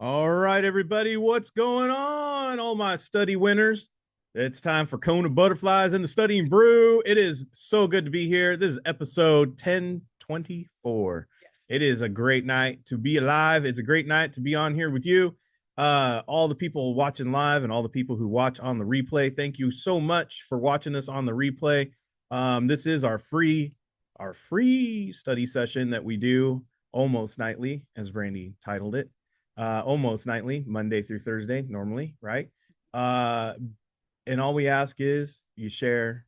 All right, everybody, what's going on? All my study winners. It's time for KonaButterflyz and the Studying Brew. It is so good to be here. This is episode 1024. Yes. It is a great night to be alive. It's a great night to be on here with you. All the people watching live and all the people who watch on the replay, thank you so much for watching us on the replay. This is our free study session that we do almost nightly, as Brandy titled it. Almost nightly, Monday through Thursday, normally, right? And all we ask is you share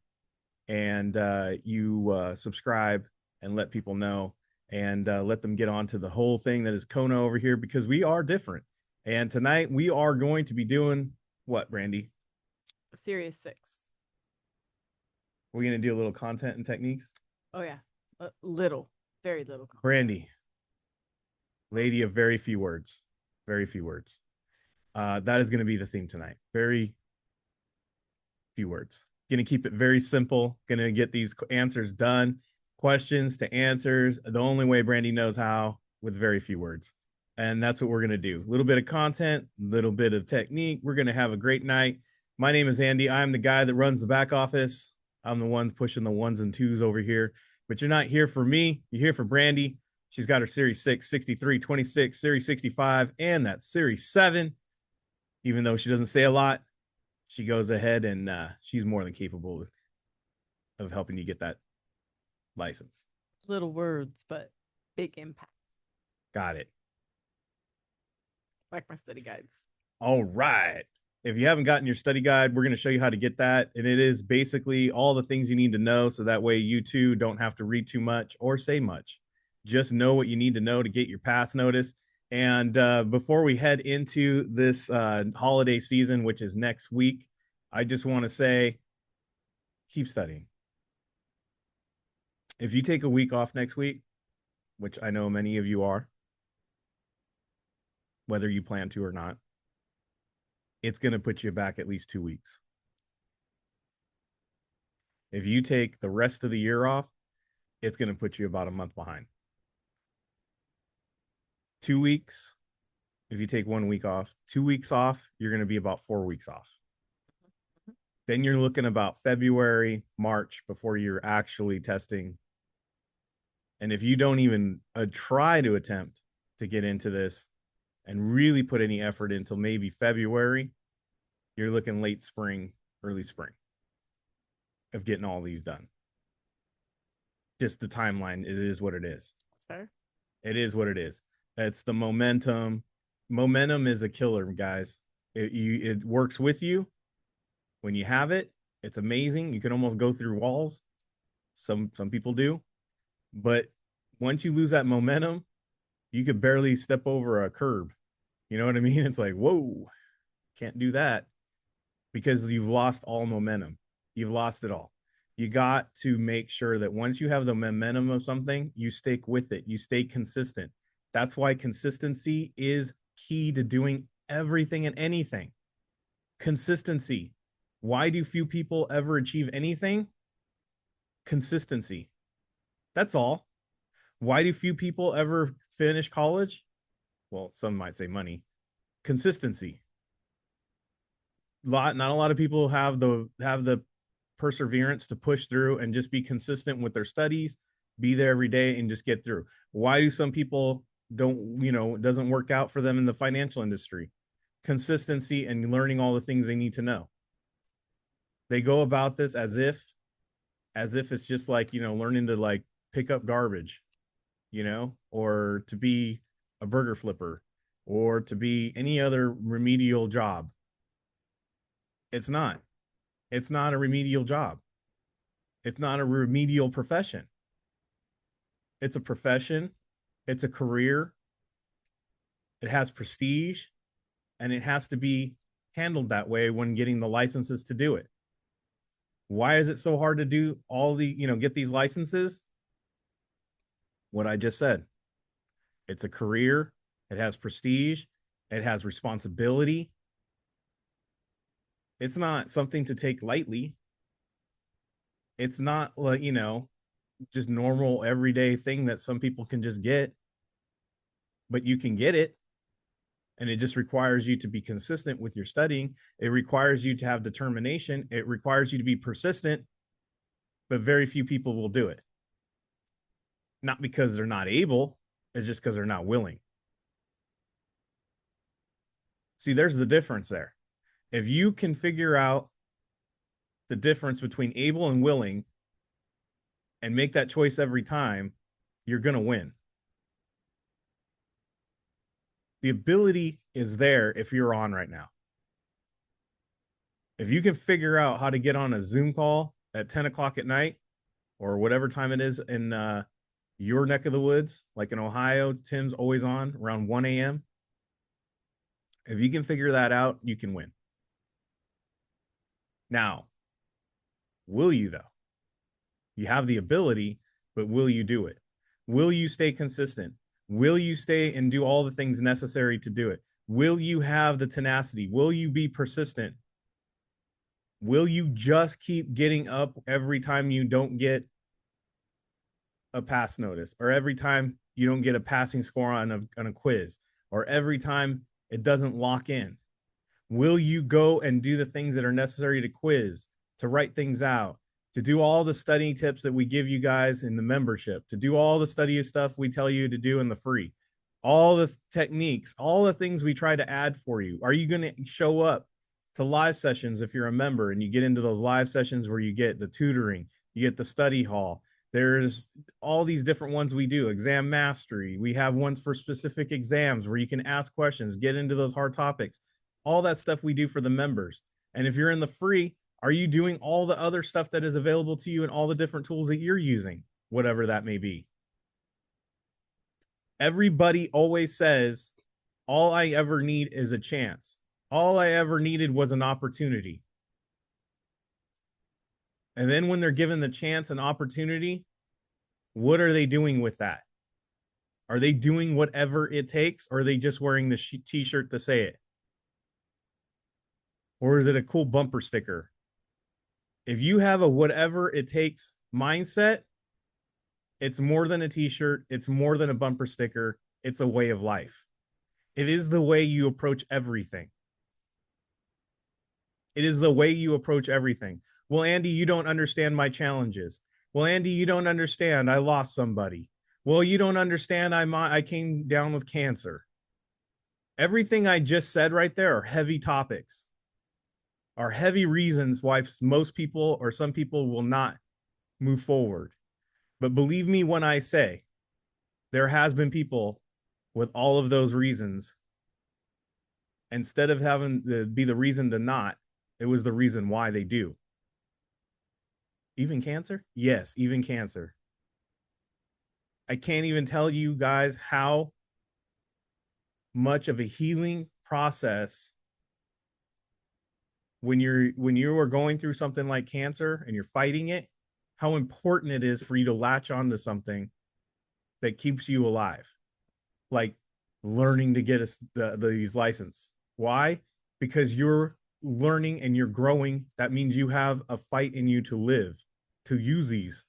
and you subscribe and let people know and let them get on to the whole thing that is Kona over here, because we are different. And tonight we are going to be doing what, Brandy? Series 6. We're going to do a little content and techniques. Oh, yeah. Little, very little. Brandy, lady of very few words. Very few words. That is going to be the theme tonight. Very few words. Going to keep it very simple. Going to get these answers done. Questions to answers. The only way Brandy knows how, with very few words. And that's what we're going to do. A little bit of content, a little bit of technique. We're going to have a great night. My name is Andy. I'm the guy that runs the back office. I'm the one pushing the ones and twos over here. But you're not here for me. You're here for Brandy. She's got her Series 6, 63, 26, Series 65, and that Series 7. Even though she doesn't say a lot, she goes ahead and she's more than capable of helping you get that license. Little words, but big impact. Got it. Like my study guides. All right. If you haven't gotten your study guide, we're going to show you how to get that. And it is basically all the things you need to know, so that way you too don't have to read too much or say much. Just know what you need to know to get your pass notice. And before we head into this holiday season, which is next week, I just want to say, keep studying. If you take a week off next week, which I know many of you are, whether you plan to or not, it's going to put you back at least 2 weeks. If you take the rest of the year off, it's going to put you about a month behind. 2 weeks, if you take 1 week off, 2 weeks off, you're going to be about 4 weeks off. Then you're looking about February, March before you're actually testing. And if you don't even try to attempt to get into this and really put any effort until maybe February, you're looking late spring, early spring of getting all these done. Just the timeline, it is what it is. That's fair. It is what it is. It's the momentum. Momentum is a killer, guys. It works with you. When you have it, it's amazing. You can almost go through walls. Some people do. But once you lose that momentum, you could barely step over a curb. You know what I mean? It's like, whoa, can't do that, because you've lost all momentum. You've lost it all. You got to make sure that once you have the momentum of something, you stick with it. You stay consistent. That's why consistency is key to doing everything and anything. Consistency. Why do few people ever achieve anything? Consistency. That's all. Why do few people ever finish college? Well, some might say money. Consistency. Not a lot of people have the perseverance to push through and just be consistent with their studies, be there every day and just get through. Why do some people don't, it doesn't work out for them in the financial industry? Consistency and learning all the things they need to know. They go about this as if it's just like, learning to like pick up garbage, or to be a burger flipper or to be any other remedial job. It's not. It's not a remedial job. It's not a remedial profession. It's a profession. It's a career. It has prestige, and it has to be handled that way when getting the licenses to do it. Why is it so hard to do all the, get these licenses? What I just said. It's a career. It has prestige. It has responsibility. It's not something to take lightly. It's not like, just normal everyday thing that some people can just get, but you can get it. And it just requires you to be consistent with your studying. It requires you to have determination. It requires you to be persistent, but very few people will do it. Not because they're not able, it's just because they're not willing. See, there's the difference there. If you can figure out the difference between able and willing and make that choice every time, you're going to win. The ability is there if you're on right now. If you can figure out how to get on a Zoom call at 10 o'clock at night or whatever time it is in your neck of the woods, like in Ohio, Tim's always on around 1 a.m. If you can figure that out, you can win. Now, will you though? You have the ability, but will you do it? Will you stay consistent? Will you stay and do all the things necessary to do it? Will you have the tenacity? Will you be persistent? Will you just keep getting up every time you don't get a pass notice, or every time you don't get a passing score on a quiz, or every time it doesn't lock in? Will you go and do the things that are necessary to quiz, to write things out, to do all the studying tips that we give you guys in the membership, to do all the study stuff we tell you to do in the free, all the techniques, all the things we try to add for you? Are you going to show up to live sessions if you're a member and you get into those live sessions where you get the tutoring, you get the study hall? There's all these different ones we do. Exam mastery. We have ones for specific exams where you can ask questions, get into those hard topics. All that stuff we do for the members. And if you're in the free, are you doing all the other stuff that is available to you and all the different tools that you're using, whatever that may be? Everybody always says, all I ever need is a chance. All I ever needed was an opportunity. And then when they're given the chance and opportunity, what are they doing with that? Are they doing whatever it takes, or are they just wearing the t-shirt to say it? Or is it a cool bumper sticker? If you have a whatever it takes mindset, it's more than a t-shirt. It's more than a bumper sticker. It's a way of life. It is the way you approach everything. It is the way you approach everything. Well, Andy, you don't understand my challenges. Well, Andy, you don't understand. I lost somebody. Well, you don't understand. I came down with cancer. Everything I just said right there are heavy topics, are heavy reasons why most people or some people will not move forward. But believe me when I say there has been people with all of those reasons. Instead of having to be the reason to not, it was the reason why they do. Even cancer? Yes, even cancer. I can't even tell you guys how much of a healing process when you are going through something like cancer and you're fighting it, how important it is for you to latch onto something that keeps you alive, like learning to get these license. Why? Because you're learning and you're growing. That means you have a fight in you to live, to use these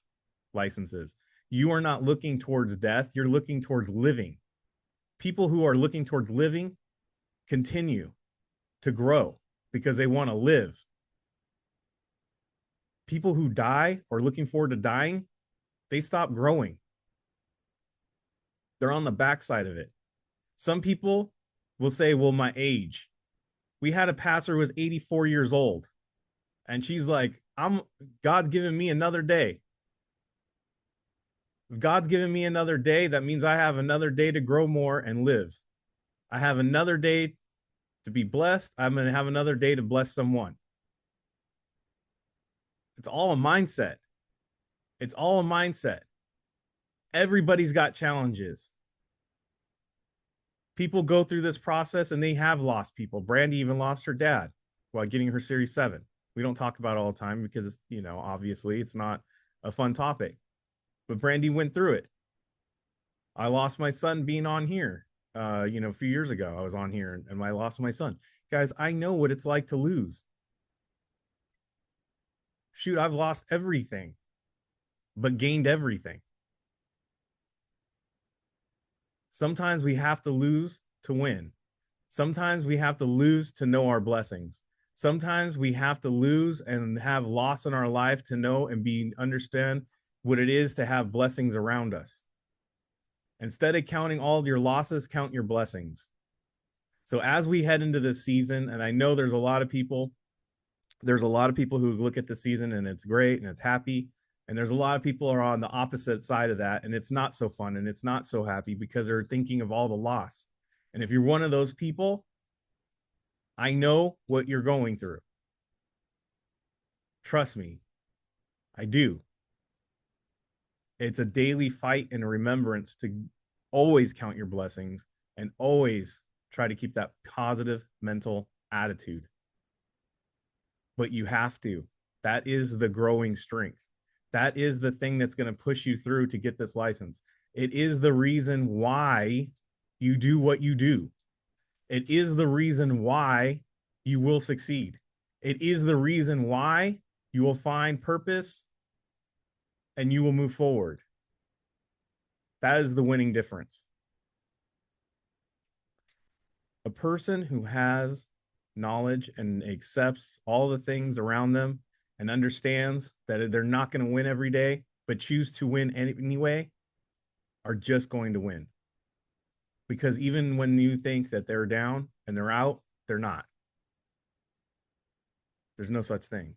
licenses. You are not looking towards death. You're looking towards living. People who are looking towards living continue to grow because they want to live. People who die or looking forward to dying, they stop growing. They're on the backside of it. Some people will say, well, my age. We had a pastor who was 84 years old, and she's like, God's given me another day. If God's given me another day, that means I have another day to grow more and live. I have another day to be blessed. I'm going to have another day to bless someone. It's all a mindset. It's all a mindset. Everybody's got challenges. People go through this process and they have lost people. Brandy even lost her dad while getting her Series 7. We don't talk about it all the time because, obviously it's not a fun topic. But Brandy went through it. I lost my son being on here. A few years ago, I was on here and I lost my son. Guys, I know what it's like to lose. Shoot, I've lost everything, but gained everything. Sometimes we have to lose to win. Sometimes we have to lose to know our blessings. Sometimes we have to lose and have loss in our life to know and be understand what it is to have blessings around us. Instead of counting all of your losses, count your blessings. So as we head into this season, and I know there's a lot of people who look at the season and it's great and it's happy. And there's a lot of people are on the opposite side of that. And it's not so fun and it's not so happy because they're thinking of all the loss. And if you're one of those people, I know what you're going through. Trust me, I do. It's a daily fight and a remembrance to always count your blessings and always try to keep that positive mental attitude. But you have to. That is the growing strength. That is the thing that's going to push you through to get this license. It is the reason why you do what you do. It is the reason why you will succeed. It is the reason why you will find purpose and you will move forward. That is the winning difference. A person who has knowledge and accepts all the things around them and understands that they're not going to win every day, but choose to win anyway, are just going to win. Because even when you think that they're down and they're out, they're not. There's no such thing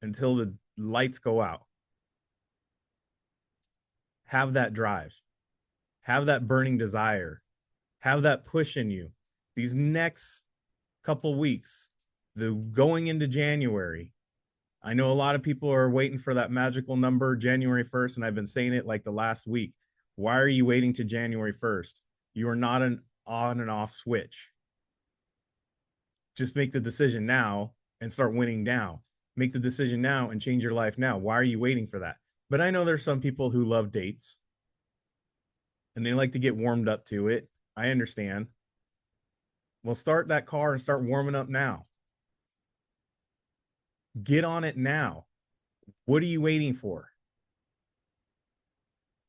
until the lights go out. Have that drive, have that burning desire, have that push in you. These next couple weeks, the going into January, I know a lot of people are waiting for that magical number, January 1st, and I've been saying it like the last week. Why are you waiting to January 1st? You are not an on and off switch. Just make the decision now and start winning now. Make the decision now and change your life now. Why are you waiting for that? But I know there's some people who love dates and they like to get warmed up to it. I understand. Well, start that car and start warming up now. Get on it now. What are you waiting for?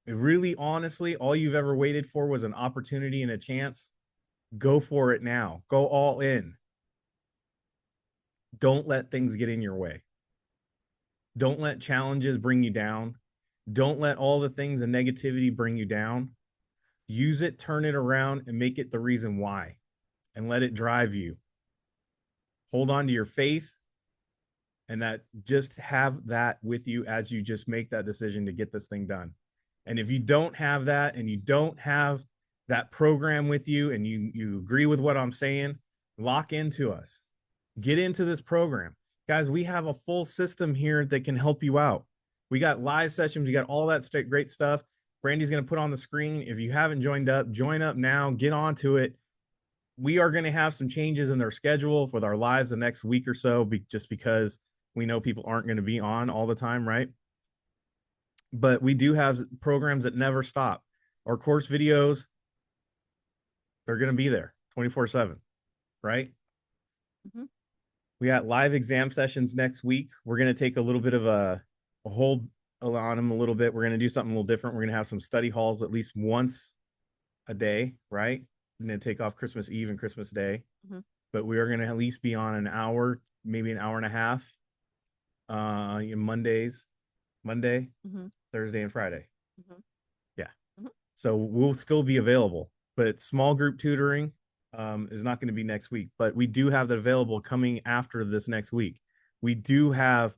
If really, honestly, all you've ever waited for was an opportunity and a chance, go for it now. Go all in. Don't let things get in your way. Don't let challenges bring you down. Don't let all the things and negativity bring you down. Use it, turn it around, and make it the reason why, and let it drive you. Hold on to your faith, and that just have that with you as you just make that decision to get this thing done. And if you don't have that and you don't have that program with you and you agree with what I'm saying, lock into us. Get into this program. Guys, we have a full system here that can help you out. We got live sessions. We got all that great stuff. Brandy's going to put on the screen. If you haven't joined up, join up now. Get onto it. We are going to have some changes in their schedule for our lives the next week or so, just because we know people aren't going to be on all the time, right? But we do have programs that never stop. Our course videos, they're going to be there 24/7, right? Mm-hmm. We got live exam sessions next week. We're going to take a little bit of a hold on them a little bit. We're going to do something a little different. We're going to have some study halls at least once a day, right? And then take off Christmas Eve and Christmas Day. Mm-hmm. But we are going to at least be on an hour, maybe an hour and a half Monday, mm-hmm. Thursday, and Friday. Mm-hmm. Yeah. Mm-hmm. So we'll still be available, but small group tutoring is not going to be next week, but we do have that available coming after this next week. We do have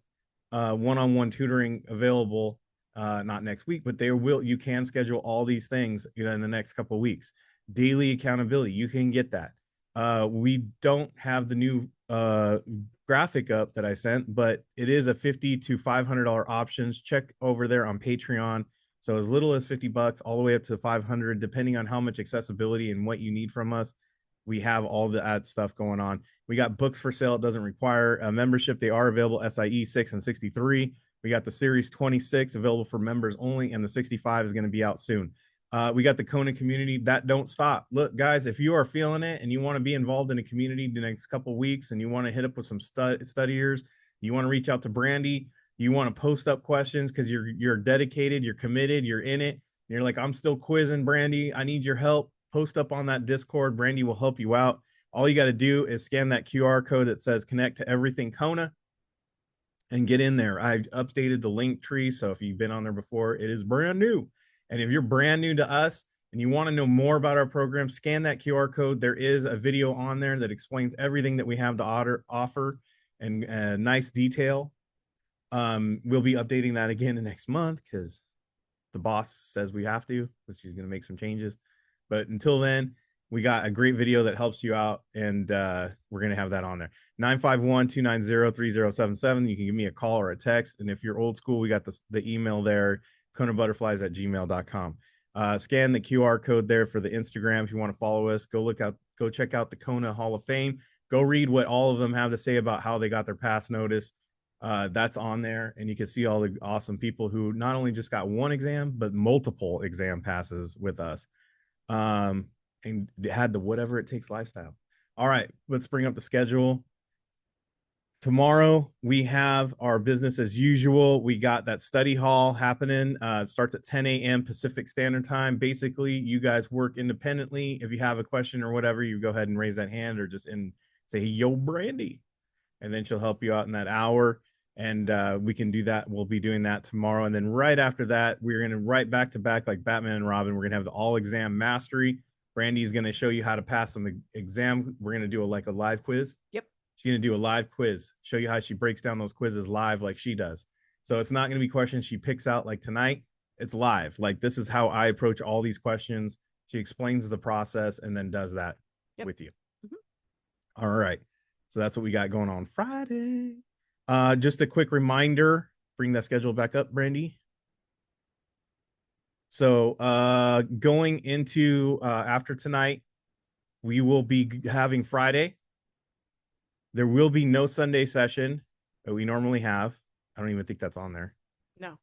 one-on-one tutoring available, not next week, but you can schedule all these things, in the next couple of weeks. Daily accountability, you can get that. We don't have the new graphic up that I sent, but it is a $50 to $500 options. Check over there on Patreon. So as little as $50 all the way up to $500, depending on how much accessibility and what you need from us. We have all the ad stuff going on. We got books for sale. It doesn't require a membership. They are available SIE 6 and 63. We got the Series 26 available for members only, and the 65 is going to be out soon. We got the Kona community that don't stop. Look, guys, if you are feeling it and you want to be involved in a community the next couple of weeks and you want to hit up with some studiers, you want to reach out to Brandy, you want to post up questions because you're dedicated, you're committed, you're in it. You're like, I'm still quizzing Brandy. I need your help. post up on that Discord. Brandy will help you out. All you got to do is scan that QR code that says connect to everything Kona and get in there. I've updated the link tree. So if you've been on there before, it is brand new. And if you're brand new to us and you want to know more about our program, scan that QR code. There is a video on there that explains everything that we have to offer and nice detail. We'll be updating that again in next month because the boss says we have to, but she's going to make some changes. But until then, we got a great video that helps you out, and we're going to have that on there. 951-290-3077. You can give me a call or a text. And if you're old school, we got the email there, KonaButterflyz@gmail.com. Scan the QR code there for the Instagram if you want to follow us. Go check out the Kona Hall of Fame. Go read what all of them have to say about how they got their pass notice. That's on there, and you can see all the awesome people who not only just got one exam, but multiple exam passes with us. And had the whatever it takes lifestyle. All right, let's bring up the schedule. Tomorrow we have our business as usual. We got that study hall happening. It starts at 10 a.m. Pacific Standard Time. Basically, you guys work independently. If you have a question or whatever, you go ahead and raise that hand or just say, yo, Brandy. And then she'll help you out in that hour. And we can do that. We'll be doing that tomorrow. And then right after that, we're going to right back to back like Batman and Robin. We're going to have the all exam mastery. Brandy's going to show you how to pass some exam. We're going to do a live quiz. Yep. She's going to do a live quiz, show you how she breaks down those quizzes live like she does. So it's not going to be questions she picks out like tonight. It's live. Like this is how I approach all these questions. She explains the process and then does that with you. Mm-hmm. All right. So that's what we got going on Friday. Just a quick reminder, bring that schedule back up, Brandy. So going into after tonight, we will be having Friday. There will be no Sunday session that we normally have. I don't even think that's on there. No,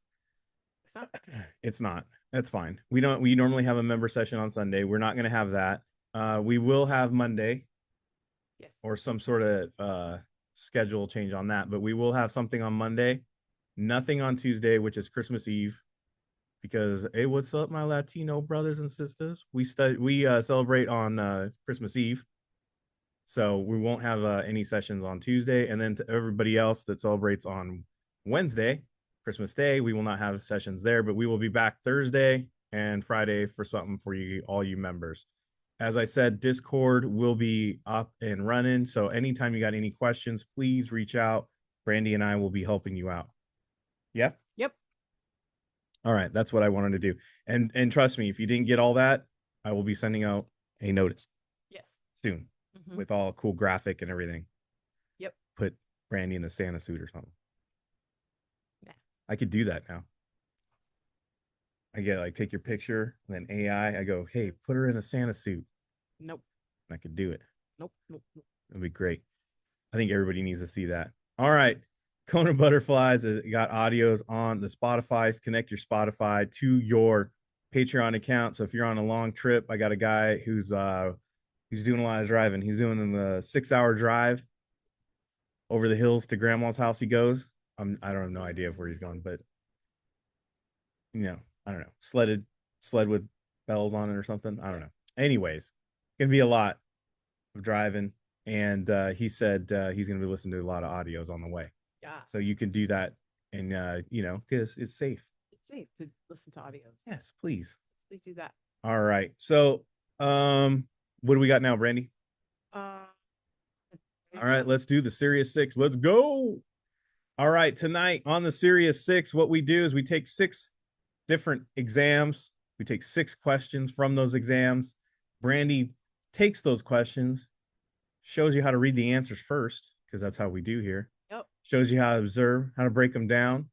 it's not. It's not. That's fine. We normally have a member session on Sunday. We're not going to have that. We will have Monday. Yes. Or some sort of schedule change on that, but we will have something on Monday. Nothing on Tuesday, which is Christmas Eve. Because hey, what's up, my Latino brothers and sisters? We celebrate on Christmas Eve, so we won't have any sessions on Tuesday. And then to everybody else that celebrates on Wednesday, Christmas Day, we will not have sessions there. But we will be back Thursday and Friday for something for you, all you members. As I said, Discord will be up and running. So anytime you got any questions, please reach out. Brandy and I will be helping you out. Yeah. Yep. All right, that's what I wanted to do. And trust me, if you didn't get all that, I will be sending out a notice. Yes. Soon. Mm-hmm. With all cool graphic and everything. Yep. Put Brandy in a Santa suit or something. Yeah. I could do that now. I get take your picture and then AI. I go, hey, put her in a Santa suit. Nope. And I could do it. Nope. It'd be great. I think everybody needs to see that. All right. KonaButterflyz has got audios on the Spotify's. Connect your Spotify to your Patreon account. So if you're on a long trip, I got a guy who's doing a lot of driving. He's doing the 6-hour drive over the hills to grandma's house. He goes. I don't have no idea of where he's going, but I don't know. Sled with bells on it or something. I don't know. Anyways, gonna be a lot of driving, and he said he's gonna be listening to a lot of audios on the way. Yeah. So you can do that, and because it's safe. It's safe to listen to audios. Yes, please. Please do that. All right. So, what do we got now, Brandy? All right, let's do the Serious 6. Let's go. All right, tonight on the Serious 6, what we do is we take 6 different exams. We take 6 questions from those exams. Brandy takes those questions, shows you how to read the answers first, because that's how we do here. Yep. Shows you how to observe, how to break them down,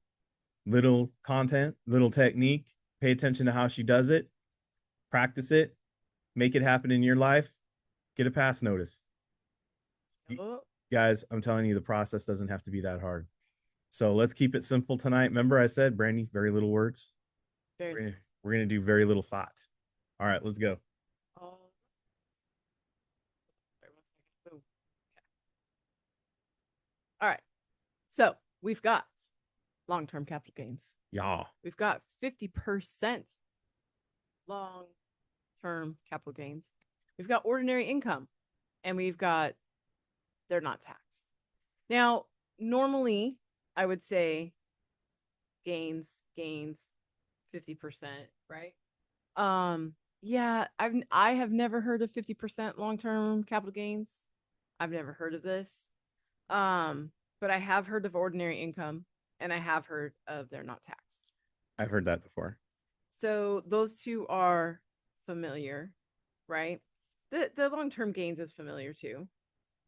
little content, little technique. Pay attention to how she does it. Practice it. Make it happen in your life. Get a pass notice. Guys, I'm telling you, the process doesn't have to be that hard. So let's keep it simple tonight. Remember I said, Brandy, very little words. We're going to do very little thought. All right, let's go. All right. So we've got long-term capital gains. Yeah. We've got 50% long-term firm capital gains. We've got ordinary income, and we've got they're not taxed. Now, normally I would say gains 50%, right? Yeah, I have never heard of 50% long-term capital gains. I've never heard of this. But I have heard of ordinary income, and I have heard of they're not taxed. I've heard that before. So those two are familiar, right? The long-term gains is familiar too.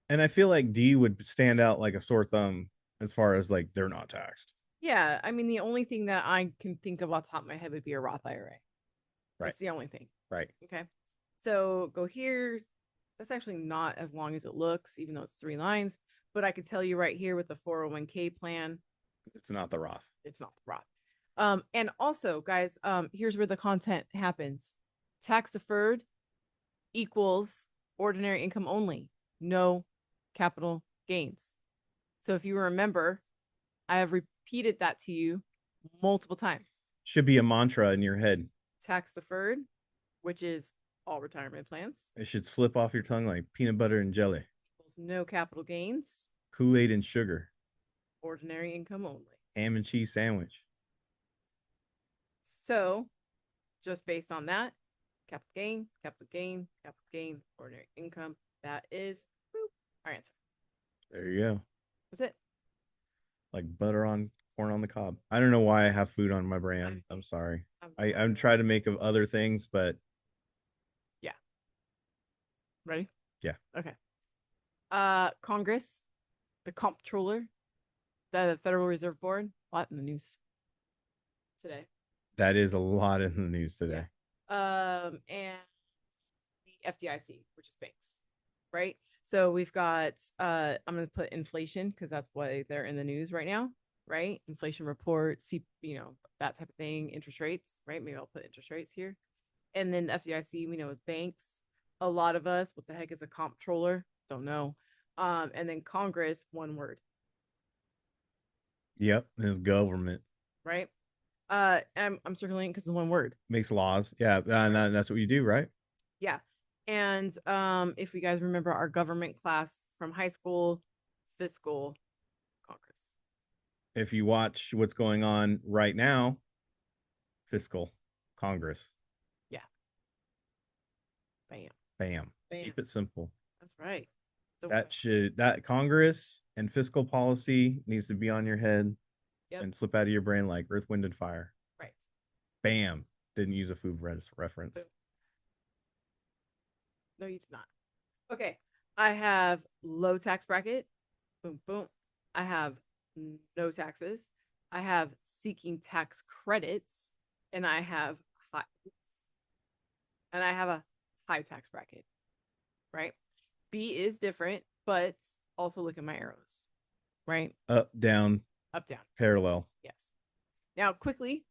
And I feel like D would stand out like a sore thumb as far as like they're not taxed. Yeah, I mean the only thing that I can think of off the top of my head would be a Roth IRA. Right. That's the only thing. Right. Okay. So go here. That's actually not as long as it looks, even though it's 3 lines. But I could tell you right here with the 401k plan, It's not the Roth. it's not the Roth. And also, guys, here's where the content happens. Tax deferred equals ordinary income only, no capital gains. So if you remember, I have repeated that to you multiple times. Should be a mantra in your head. Tax deferred, which is all retirement plans, It should slip off your tongue like peanut butter and jelly, equals no capital gains, Kool-Aid and sugar, ordinary income only. ham and cheese sandwich. So just based on that, capital gain, capital gain, capital gain, ordinary income, that is boop, our answer. There you go. That's it. Like butter on corn on the cob. I don't know why I have food on my brand. I'm sorry. I'm trying to make of other things, but yeah. Ready? Yeah. Okay. Congress, the comptroller, the Federal Reserve Board, a lot in the news today. that is a lot in the news today. And the FDIC, which is banks, right? So we've got I'm going to put inflation because that's why they're in the news right now, right? Inflation report, see, that type of thing, interest rates, right? Maybe I'll put interest rates here. And then the FDIC, we know is banks. A lot of us, what the heck is a comptroller? Don't know. And then Congress, one word. Yep, it's government. Right? I'm circling because it's one word. Makes laws. Yeah, and that's what you do, right? Yeah. And if you guys remember our government class from high school, fiscal Congress. If you watch what's going on right now, fiscal Congress. Yeah. Bam. Bam. Bam. Keep it simple. That's right. That Congress and fiscal policy needs to be on your head and slip out of your brain like earth, wind, and fire. Right. Bam. Didn't use a food reference. Boom. No, you did not. Okay. I have low tax bracket. Boom, boom. I have no taxes. I have seeking tax credits. And I have high. And I have a high tax bracket. Right? B is different, but also look at my arrows. Right? Up, down, parallel. Yes. Now, quickly,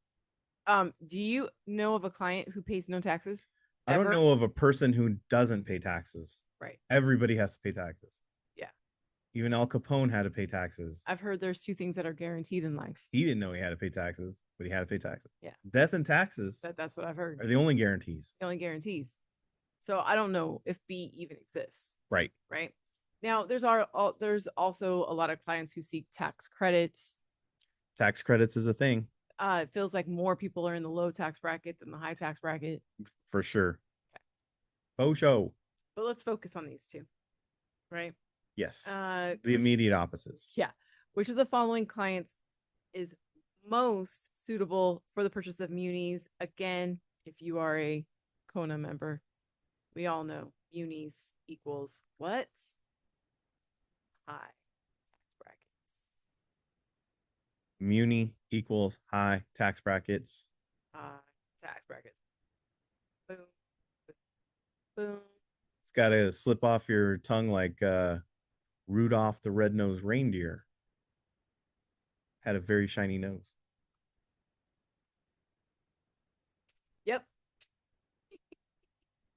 do you know of a client who pays no taxes? I don't know of a person who doesn't pay taxes. Right. Everybody has to pay taxes. Yeah. Even Al Capone had to pay taxes. I've heard there's 2 things that are guaranteed in life. He didn't know he had to pay taxes, but he had to pay taxes. Yeah. Death and taxes. That's what I've heard. Are the only guarantees. The only guarantees. So I don't know if B even exists. Right. Right. Now, there's also a lot of clients who seek tax credits. Tax credits is a thing. It feels like more people are in the low tax bracket than the high tax bracket. For sure. Okay. Oh, show. But let's focus on these 2. Right? Yes. The immediate opposites. Yeah. Which of the following clients is most suitable for the purchase of munis? Again, if you are a Kona member, we all know munis equals what? High tax brackets. Muni equals high tax brackets. Tax brackets. Boom. Boom. It's got to slip off your tongue like Rudolph the Red-Nosed Reindeer. Had a very shiny nose. Yep.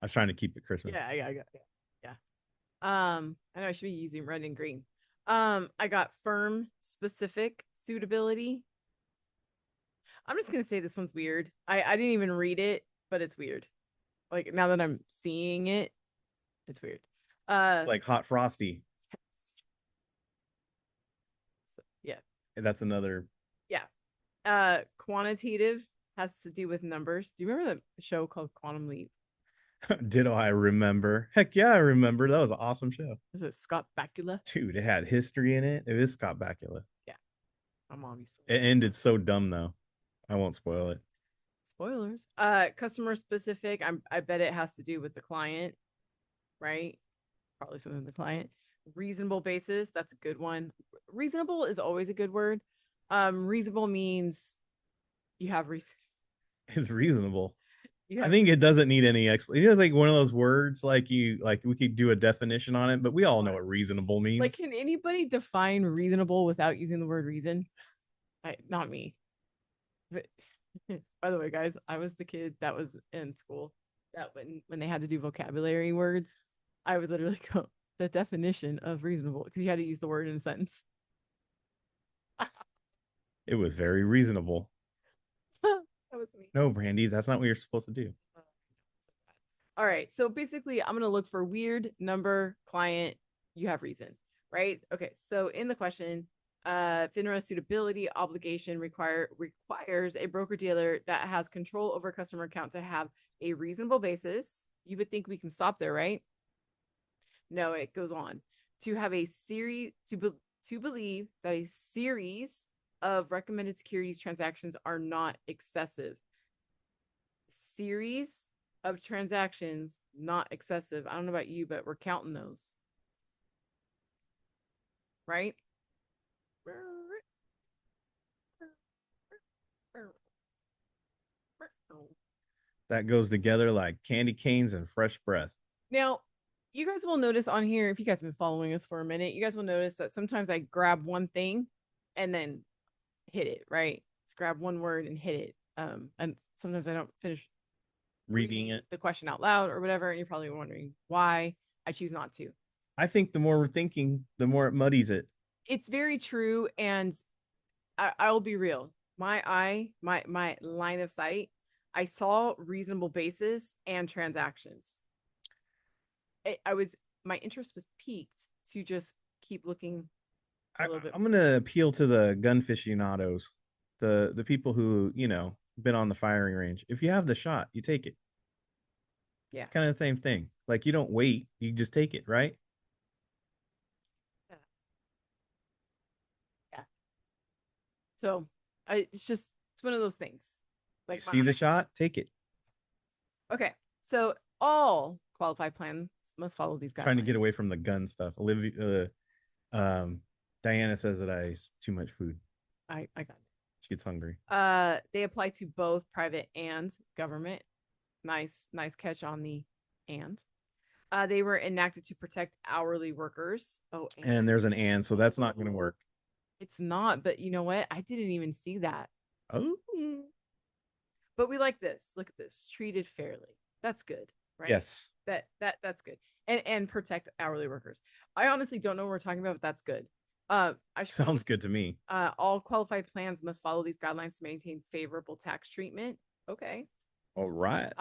I was trying to keep it Christmas. Yeah. I know I should be using red and green. I got firm specific suitability. I'm just gonna say this one's weird. I didn't even read it, but it's weird. Like now that I'm seeing it, it's weird. It's like hot frosty. Yeah. That's another. Yeah. Quantitative has to do with numbers. Do you remember the show called Quantum Leap? Ditto, I remember. Heck yeah, I remember. That was an awesome show. Is it Scott Bakula? Dude, it had history in it. It is Scott Bakula. Yeah. I'm obviously It ended so dumb though. I won't spoil it. spoilers. Customer specific. I bet it has to do with the client, right? Probably something with the client. Reasonable basis. That's a good one. Reasonable is always a good word. Reasonable means you have reason. It's reasonable. You I have think it reason. doesn't need any explanation. It's like one of those words like we could do a definition on it, but we all know what reasonable Like, means. can anybody define reasonable without using the word reason? Not me. But by the way, guys, I was the kid that was in school that when they had to do vocabulary words, I would literally go the definition of reasonable because you had to use the word in a sentence. It was very reasonable. That was me. No, Brandy, that's not what you're supposed to do. All right. So basically, I'm going to look for weird number client. You have reason, right? Okay. So in the question, FINRA suitability obligation requires a broker dealer that has control over customer account to have a reasonable basis. You would think we can stop there, right? No, it goes on to have a series to believe that a series of recommended securities transactions are not excessive. Series of transactions, not excessive. I don't know about you, but we're counting those. Right? That goes together like candy canes and fresh breath. Now, you guys will notice on here, if you guys have been following us for a minute, you guys will notice that sometimes I grab one thing and then hit it, right? Just grab one word and hit it. And sometimes I don't finish Reading it. the question out loud or whatever. And you're probably wondering why I choose not to. I think the more we're thinking, the more it muddies it. It's very true. And I'll be real. My line of sight, I saw reasonable basis and transactions. My interest was piqued to just keep looking a little bit. I'm gonna appeal to the gun aficionados, the people who been on the firing range. If you have the shot, you take it. Yeah. Kind of the same thing. Like you don't wait, you just take it, right? Yeah. Yeah. So it's one of those things. You Like see the shot, take it. okay. So all qualified plans must follow these guidelines. Trying to get away from the gun stuff. Diana says that I eat too much food. I got it. She gets hungry. They apply to both private and government. Nice catch on the and. They were enacted to protect hourly workers. Oh, and there's an and, so that's not going to work. It's not, but you know what? I didn't even see that. Oh. But we like this. Look at this. Treated fairly. That's good, right? Yes. That's good. And protect hourly workers. I honestly don't know what we're talking about, but that's good. Sounds good to me. All qualified plans must follow these guidelines to maintain favorable tax treatment. Okay. All right.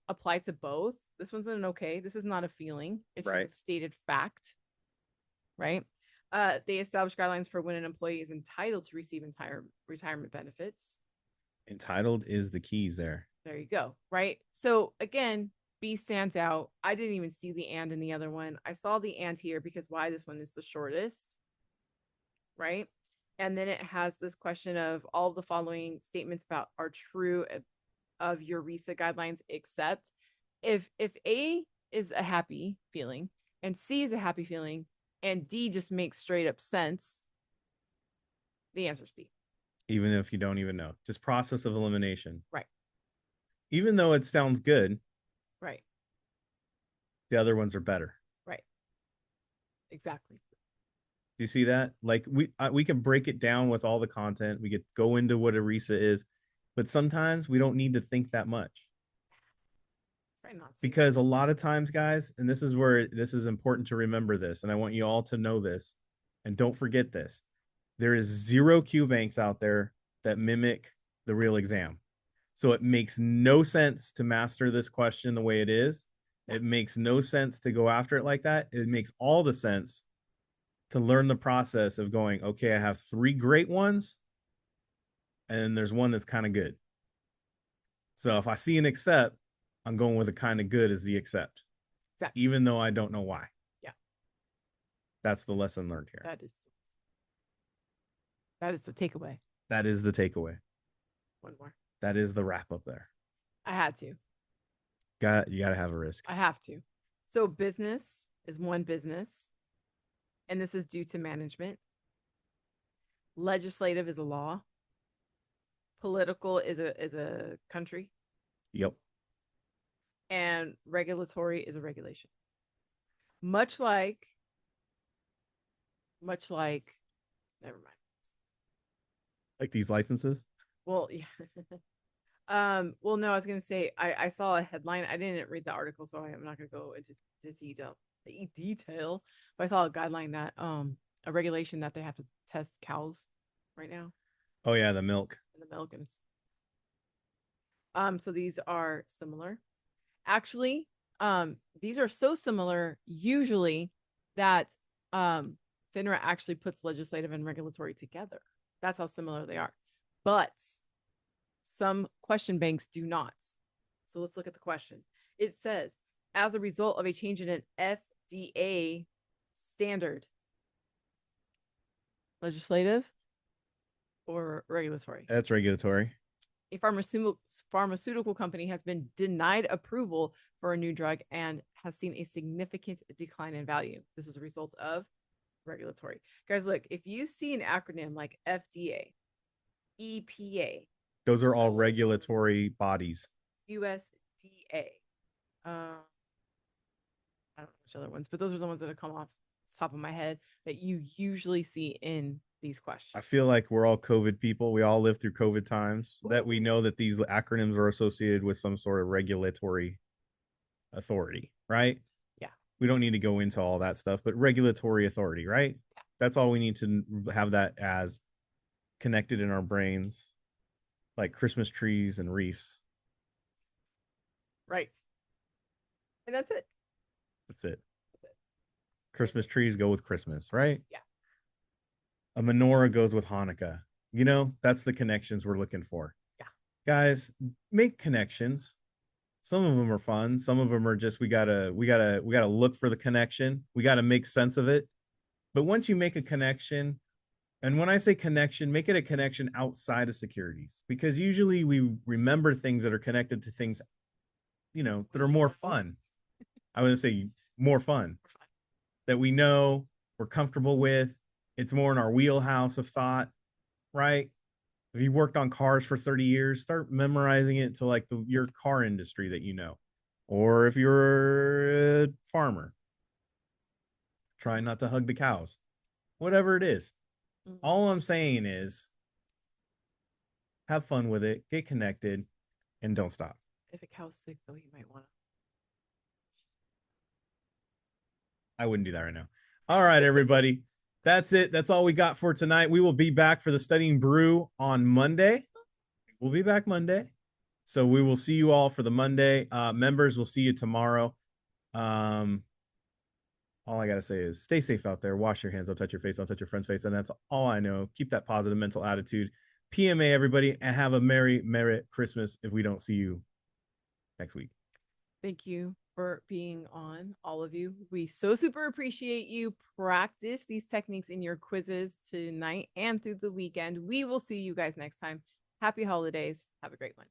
Apply to both. This one's an okay. This is not a feeling. It's right. just a stated fact. Right. They establish guidelines for when an employee is entitled to receive entire retirement benefits. Entitled is the keys there. There you go. Right. So again, B stands out. I didn't even see the and in the other one. I saw the and here because why this one is the shortest. Right. And then it has this question of all of the following statements about are true of your RISA guidelines, except if A is a happy feeling and C is a happy feeling and D just makes straight up sense, the answer is B. Even if you don't even know, just process of elimination. Right. Even though it sounds good. Right. The other ones are better. Right. Exactly. Do you see that? Like we can break it down with all the content. We could go into what a RISA is, but sometimes we don't need to think that much. Right. Not because a lot of times, guys, and this is where this is important to remember this, and I want you all to know this, and don't forget this. There is 0 Q banks out there that mimic the real exam. So it makes no sense to master this question the way it is. Yeah. It makes no sense to go after it like that. It makes all the sense to learn the process of going, okay, I have 3 great ones and there's one that's kind of good. So if I see an accept, I'm going with a kind of good as the accept, Exactly. even though I don't know why. Yeah. That's the lesson learned here. That is the takeaway. That is the takeaway. One more. That is the wrap up there. I had to. You got to have a risk. I have to. So business is one business, and this is due to management. Legislative is a law. Political is a country, Yep. and regulatory is a regulation. Much like, never mind. Like these licenses. Well, yeah. Well, no, I was gonna say I saw a headline. I didn't read the article, so I'm not gonna go into detail. But I saw a guideline that a regulation that they have to test cows right now Oh yeah, the milk. in the milk, and it's so these are similar. Actually, these are so similar usually that FINRA actually puts legislative and regulatory together. That's how similar they are. But some question banks do not. So let's look at the question. It says, as a result of a change in an FDA standard, legislative or regulatory? That's regulatory. A pharmaceutical company has been denied approval for a new drug and has seen a significant decline in value. This is a result of regulatory. Guys, look, if you see an acronym like FDA, EPA, Those are all regulatory bodies. USDA, I don't know which other ones, but those are the ones that have come off the top of my head that you usually see in these questions. I feel like we're all COVID people. We all lived through COVID times. That we know that these acronyms are associated with some sort of regulatory authority, right? Yeah. We don't need to go into all that stuff, but regulatory authority, right? Yeah. That's all we need to have that as connected in our brains, like Christmas trees and reefs. Right. And that's it. That's it. Christmas trees go with Christmas, right? Yeah. A menorah goes with Hanukkah. You know, that's the connections we're looking for. Yeah. Guys, make connections. Some of them are fun. Some of them are just we gotta look for the connection. We gotta make sense of it. But once you make a connection, and when I say connection, make it a connection outside of securities, because usually we remember things that are connected to things, you know, that are more fun. I would say more fun that we know, we're comfortable with. It's more in our wheelhouse of thought, right? If you worked on cars for 30 years, start memorizing it to like your car industry that you know. Or if you're a farmer, try not to hug the cows. Whatever it is. Mm-hmm. All I'm saying is have fun with it, get connected, and don't stop. If a cow's sick, though, you might want to. I wouldn't do that right now. All right, everybody. That's it. That's all we got for tonight. We will be back for the Studying Brew on Monday. We'll be back Monday. So we will see you all for the Monday. Members, we'll see you tomorrow. All I got to say is stay safe out there. Wash your hands. Don't touch your face. Don't touch your friend's face. And that's all I know. Keep that positive mental attitude. PMA, everybody, and have a Merry Christmas if we don't see you next week. Thank you for being on, all of you. We so super appreciate you. Practice these techniques in your quizzes tonight and through the weekend. We will see you guys next time. Happy holidays. Have a great one.